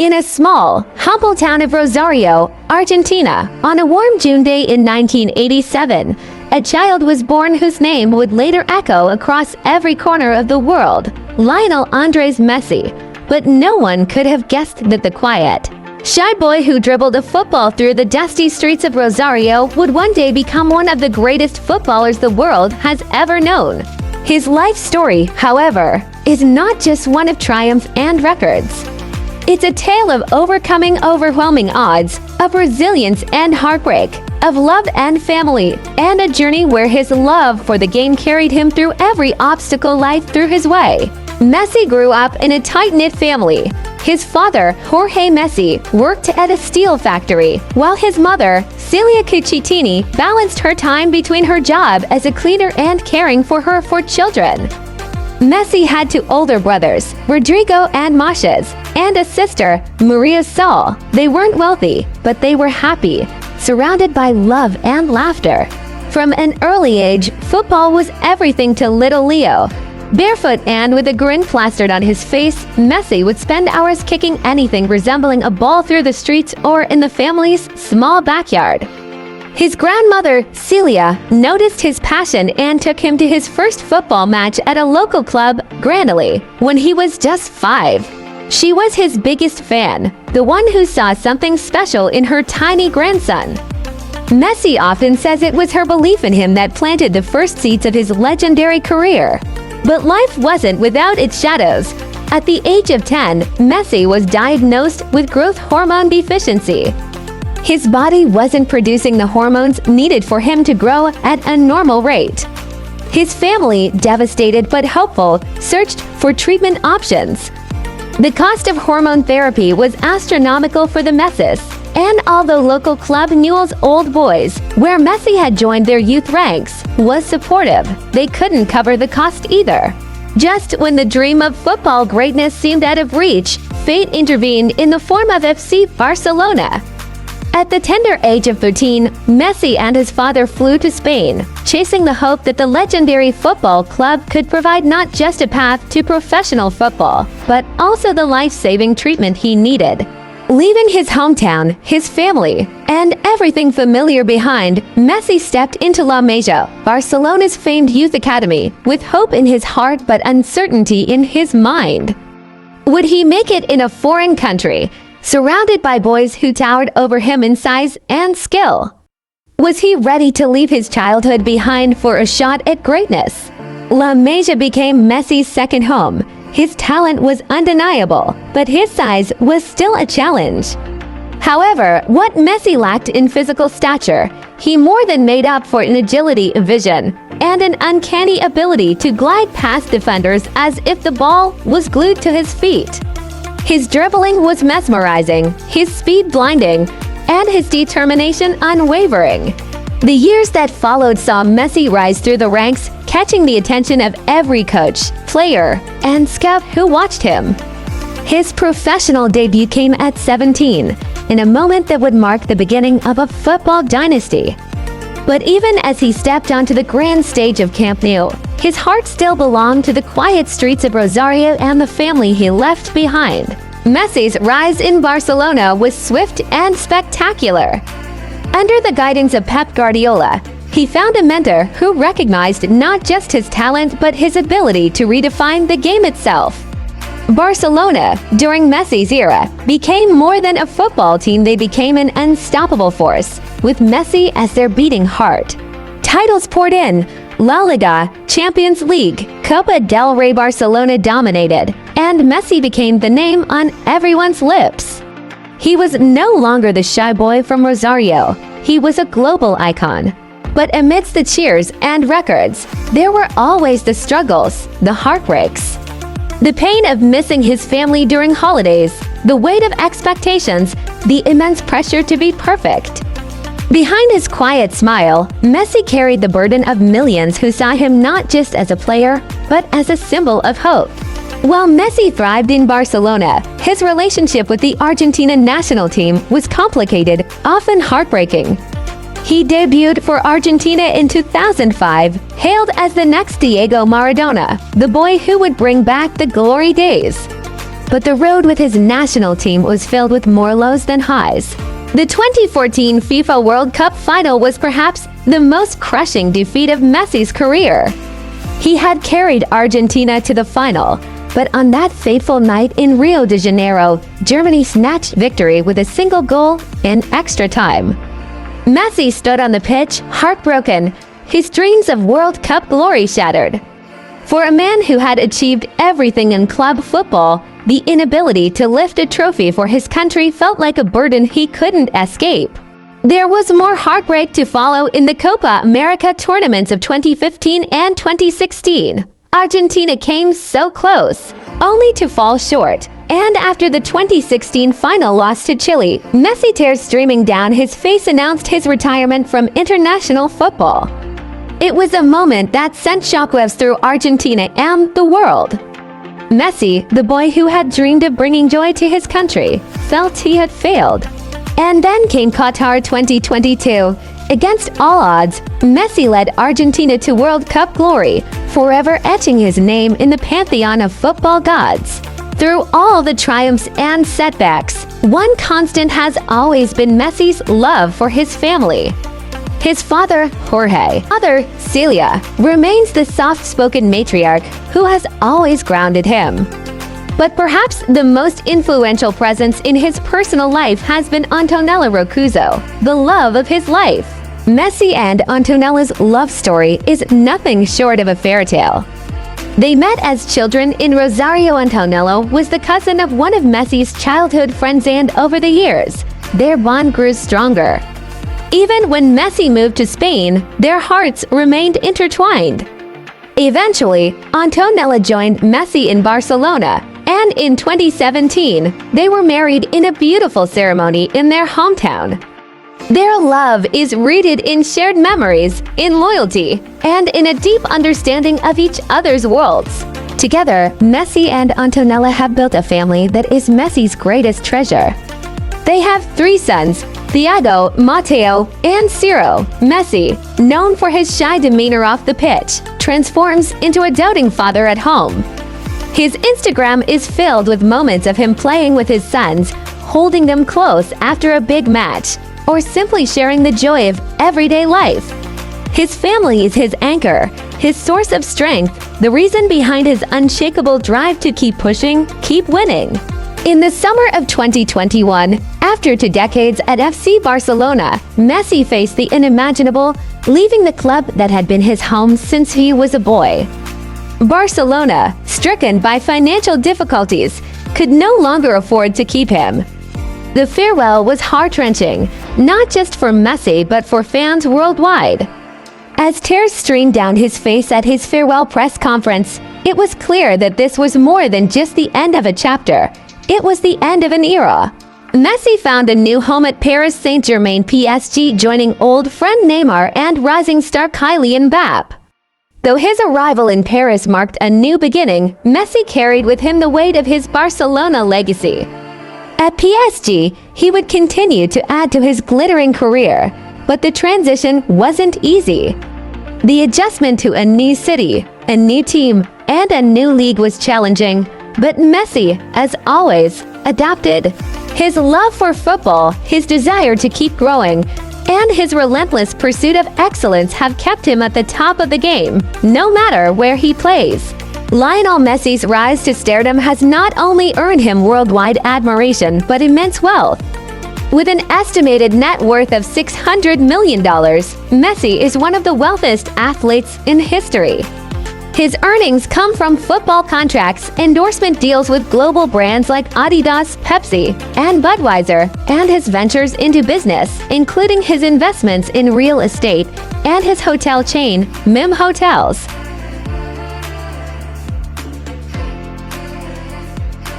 In a small, humble town of Rosario, Argentina, on a warm June day in 1987, a child was born whose name would later echo across every corner of the world, Lionel Andrés Messi. But no one could have guessed that the quiet, shy boy who dribbled a football through the dusty streets of Rosario would one day become one of the greatest footballers the world has ever known. His life story, however, is not just one of triumph and records. It's a tale of overcoming overwhelming odds, of resilience and heartbreak, of love and family, and a journey where his love for the game carried him through every obstacle life threw his way. Messi grew up in a tight-knit family. His father, Jorge Messi, worked at a steel factory, while his mother, Celia Cuccittini, balanced her time between her job as a cleaner and caring for her four children. Messi had two older brothers, Rodrigo and Matías, and a sister, María Sol. They weren't wealthy, but they were happy, surrounded by love and laughter. From an early age, football was everything to little Leo. Barefoot and with a grin plastered on his face, Messi would spend hours kicking anything resembling a ball through the streets or in the family's small backyard. His grandmother, Celia, noticed his passion and took him to his first football match at a local club, Granelli, when he was just 5. She was his biggest fan, the one who saw something special in her tiny grandson. Messi often says it was her belief in him that planted the first seeds of his legendary career. But life wasn't without its shadows. At the age of 10, Messi was diagnosed with growth hormone deficiency. His body wasn't producing the hormones needed for him to grow at a normal rate. His family, devastated but hopeful, searched for treatment options. The cost of hormone therapy was astronomical for the Messis, and although local club Newell's Old Boys, where Messi had joined their youth ranks, was supportive, they couldn't cover the cost either. Just when the dream of football greatness seemed out of reach, fate intervened in the form of FC Barcelona. At the tender age of 13, Messi and his father flew to Spain, chasing the hope that the legendary football club could provide not just a path to professional football, but also the life-saving treatment he needed. Leaving his hometown, his family, and everything familiar behind, Messi stepped into La Masia, Barcelona's famed youth academy, with hope in his heart but uncertainty in his mind. Would he make it in a foreign country, surrounded by boys who towered over him in size and skill? Was he ready to leave his childhood behind for a shot at greatness? La Masia became Messi's second home. His talent was undeniable, but his size was still a challenge. However, what Messi lacked in physical stature, he more than made up for in agility of vision and an uncanny ability to glide past defenders as if the ball was glued to his feet. His dribbling was mesmerizing, his speed blinding, and his determination unwavering. The years that followed saw Messi rise through the ranks, catching the attention of every coach, player, and scout who watched him. His professional debut came at 17, in a moment that would mark the beginning of a football dynasty. But even as he stepped onto the grand stage of Camp Nou, his heart still belonged to the quiet streets of Rosario and the family he left behind. Messi's rise in Barcelona was swift and spectacular. Under the guidance of Pep Guardiola, he found a mentor who recognized not just his talent but his ability to redefine the game itself. Barcelona, during Messi's era, became more than a football team. They became an unstoppable force, with Messi as their beating heart. Titles poured in. La Liga, Champions League, Copa del Rey. Barcelona dominated, and Messi became the name on everyone's lips. He was no longer the shy boy from Rosario. He was a global icon. But amidst the cheers and records, there were always the struggles, the heartbreaks. The pain of missing his family during holidays, the weight of expectations, the immense pressure to be perfect. Behind his quiet smile, Messi carried the burden of millions who saw him not just as a player, but as a symbol of hope. While Messi thrived in Barcelona, his relationship with the Argentina national team was complicated, often heartbreaking. He debuted for Argentina in 2005, hailed as the next Diego Maradona, the boy who would bring back the glory days. but the road with his national team was filled with more lows than highs. The 2014 FIFA World Cup final was perhaps the most crushing defeat of Messi's career. He had carried Argentina to the final, but on that fateful night in Rio de Janeiro, Germany snatched victory with a single goal in extra time. Messi stood on the pitch, heartbroken, his dreams of World Cup glory shattered. For a man who had achieved everything in club football, the inability to lift a trophy for his country felt like a burden he couldn't escape. There was more heartbreak to follow in the Copa America tournaments of 2015 and 2016. Argentina came so close, only to fall short. And after the 2016 final loss to Chile, Messi, tears streaming down his face, announced his retirement from international football. It was a moment that sent shockwaves through Argentina and the world. Messi, the boy who had dreamed of bringing joy to his country, felt he had failed. And then came Qatar 2022. Against all odds, Messi led Argentina to World Cup glory, forever etching his name in the pantheon of football gods. Through all the triumphs and setbacks, one constant has always been Messi's love for his family. His father, Jorge, mother, Celia, remains the soft-spoken matriarch who has always grounded him. But perhaps the most influential presence in his personal life has been Antonella Roccuzzo, the love of his life. Messi and Antonella's love story is nothing short of a fairy tale. They met as children in Rosario. Antonella was the cousin of one of Messi's childhood friends, and over the years, their bond grew stronger. Even when Messi moved to Spain, their hearts remained intertwined. Eventually, Antonella joined Messi in Barcelona, and in 2017, they were married in a beautiful ceremony in their hometown. Their love is rooted in shared memories, in loyalty, and in a deep understanding of each other's worlds. Together, Messi and Antonella have built a family that is Messi's greatest treasure. They have 3 sons, Thiago, Matteo, and Ciro. Messi, known for his shy demeanor off the pitch, transforms into a doting father at home. His Instagram is filled with moments of him playing with his sons, holding them close after a big match, or simply sharing the joy of everyday life. His family is his anchor, his source of strength, the reason behind his unshakable drive to keep pushing, keep winning. In the summer of 2021, after 2 decades at FC Barcelona, Messi faced the unimaginable, leaving the club that had been his home since he was a boy. Barcelona, stricken by financial difficulties, could no longer afford to keep him. The farewell was heart-wrenching, not just for Messi but for fans worldwide. As tears streamed down his face at his farewell press conference, it was clear that this was more than just the end of a chapter. It was the end of an era. Messi found a new home at Paris Saint-Germain PSG, joining old friend Neymar and rising star Kylian Mbappé. Though his arrival in Paris marked a new beginning, Messi carried with him the weight of his Barcelona legacy. At PSG, he would continue to add to his glittering career, but the transition wasn't easy. The adjustment to a new city, a new team, and a new league was challenging, but Messi, as always, adapted. His love for football, his desire to keep growing, and his relentless pursuit of excellence have kept him at the top of the game, no matter where he plays. Lionel Messi's rise to stardom has not only earned him worldwide admiration but immense wealth. With an estimated net worth of $600 million, Messi is one of the wealthiest athletes in history. His earnings come from football contracts, endorsement deals with global brands like Adidas, Pepsi, and Budweiser, and his ventures into business, including his investments in real estate and his hotel chain, MIM Hotels.